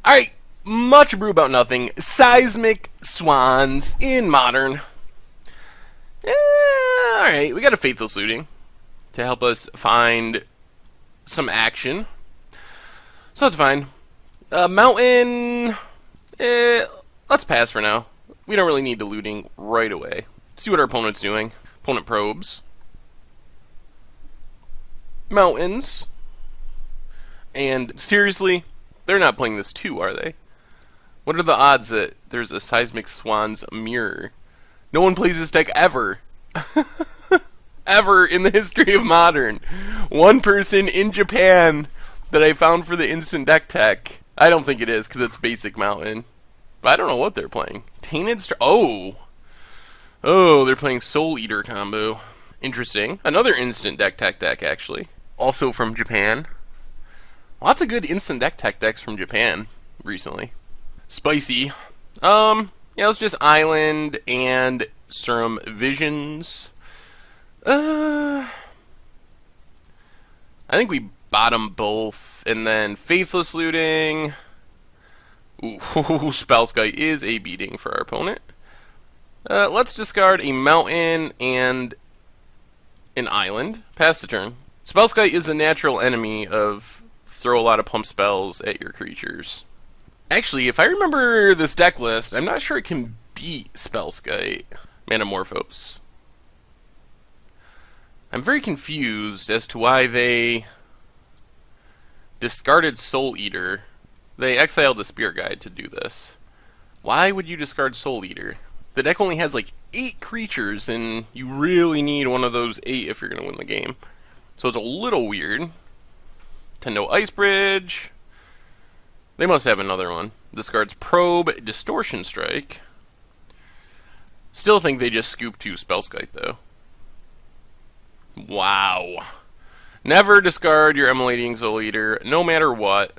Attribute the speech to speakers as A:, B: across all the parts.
A: Alright, much Abrew about nothing. Seismic Swans in Modern. Alright, we got a Faithless Looting to help us find some action. So that's fine. Mountain, let's pass for now. We don't really need the looting right away. See what our opponent's doing. Opponent probes. Mountains. And seriously, they're not playing this too, are they? What are the odds that there's a Seismic Swans mirror? No one plays this deck ever. Ever in the history of Modern. One person in Japan that I found for the instant deck tech. I don't think it is, because it's basic Mountain. But I don't know what they're playing. Tainted Star... Oh, they're playing Souleater Combo. Interesting. Another instant deck tech deck, actually. Also from Japan. Lots of good instant deck tech decks from Japan recently. Spicy. Yeah, let's just Island and Serum Visions. I think we bottom both, and then Faithless Looting. Ooh, Spellskite is a beating for our opponent. Let's discard a Mountain and an Island. Pass the turn. Spellskite is a natural enemy of throw a lot of pump spells at your creatures. Actually, if I remember this deck list, I'm not sure it can beat Spellskite. Manamorphose. I'm very confused as to why they discarded Souleater. They exiled the Spirit Guide to do this. Why would you discard Souleater? The deck only has like 8 creatures, and you really need one of those 8 if you're going to win the game. So it's a little weird. Tendo Ice Bridge. They must have another one. Discards Probe, Distortion Strike. Still think they just scooped 2 Spellskite, though. Wow. Never discard your Emulating Souleater, no matter what.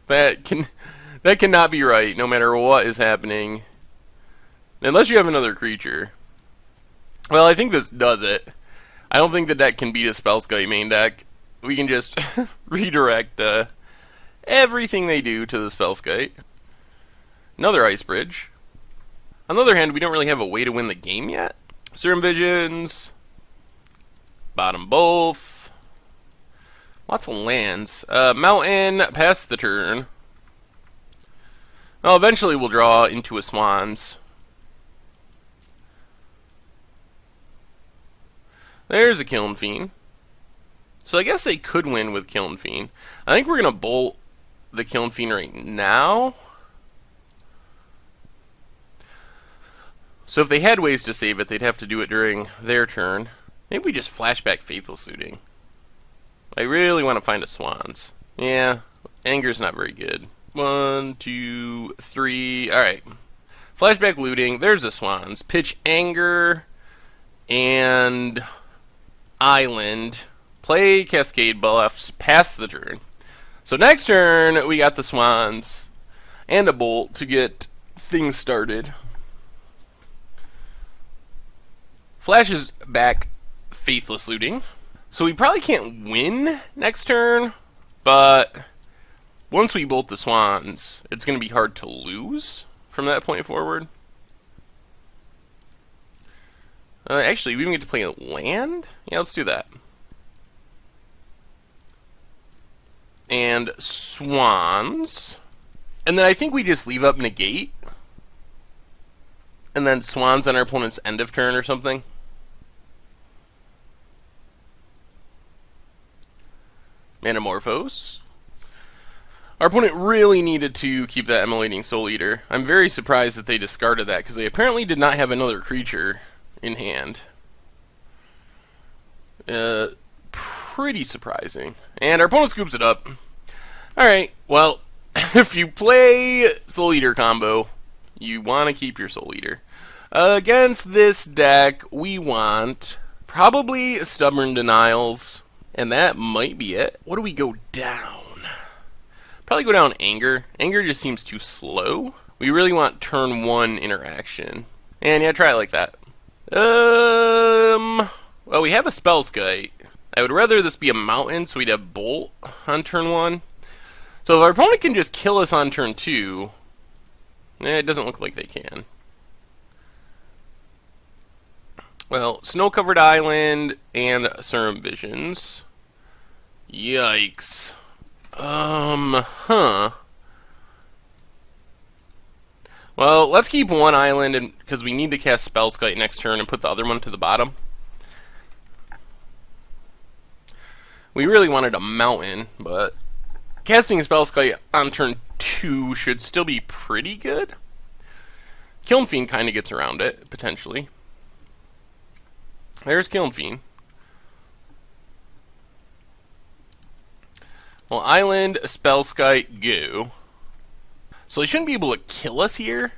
A: That cannot be right, no matter what is happening. Unless you have another creature. Well, I think this does it. I don't think the deck can beat a Spellskite main deck. We can just redirect everything they do to the Spellskite. Another Ice Bridge. On the other hand, we don't really have a way to win the game yet. Serum Visions. Bottom both. Lots of lands. Mountain, pass the turn. Well, eventually we'll draw into a Swans. There's a Kiln Fiend. So I guess they could win with Kiln Fiend. I think we're going to bolt the Kiln Fiend right now. So if they had ways to save it, they'd have to do it during their turn. Maybe we just flashback Faithless Looting. I really want to find a Swans. Yeah, Anger's not very good. 1, 2, 3. Alright. Flashback Looting. There's the Swans. Pitch Anger and Island. Play Cascade Buffs. Pass the turn. So next turn, we got the Swans and a Bolt to get things started. Flashes back Faithless Looting. So we probably can't win next turn, but once we bolt the Swans, it's going to be hard to lose from that point forward. Actually, we even get to play a land? Yeah, let's do that. And Swans. And then I think we just leave up Negate. And then Swans on our opponent's end of turn or something. Manamorphose. Our opponent really needed to keep that Emulating Souleater. I'm very surprised that they discarded that, because they apparently did not have another creature in hand. Pretty surprising. And our opponent scoops it up. Alright, well, if you play Souleater Combo, you want to keep your Souleater. Against this deck, we want probably Stubborn Denials. And that might be it. What do we go down? Probably go down Anger. Anger just seems too slow. We really want turn 1 interaction. And yeah, try it like that. Well, we have a Spellskite. I would rather this be a Mountain, so we'd have Bolt on turn 1. So if our opponent can just kill us on turn 2, it doesn't look like they can. Well, snow-covered island and serum visions. Yikes. Well, let's keep one island because we need to cast Spellskite next turn and put the other one to the bottom. We really wanted a mountain, but casting Spellskite on turn 2 should still be pretty good. Kiln Fiend kind of gets around it, potentially. There's Kiln Fiend. Well, island, Spellskite, go. So they shouldn't be able to kill us here,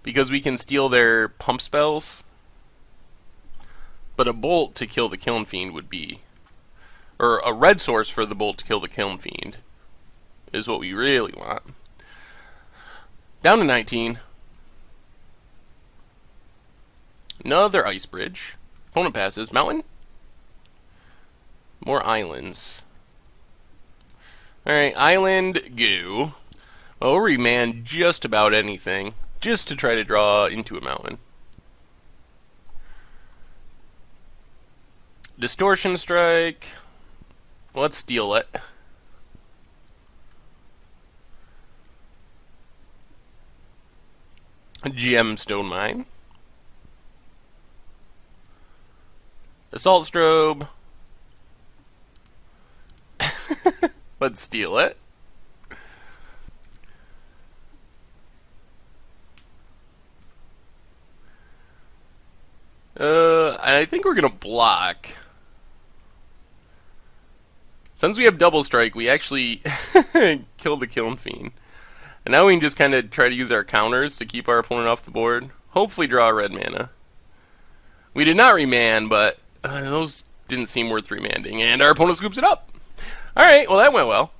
A: because we can steal their pump spells. But a bolt to kill the Kiln Fiend would be... Or a red source for the bolt to kill the Kiln Fiend is what we really want. Down to 19. Another ice bridge. Opponent passes. Mountain? More islands. Alright, island, go. Well, we'll remand just about anything, just to try to draw into a mountain. Distortion Strike. Let's steal it. Gemstone Mine. Assault Strobe. Let's steal it. I think we're gonna block. Since we have double strike, we actually kill the Kiln Fiend. And now we can just kind of try to use our counters to keep our opponent off the board. Hopefully draw a red mana. We did not remand, but those didn't seem worth remanding. And our opponent scoops it up. Alright, well that went well.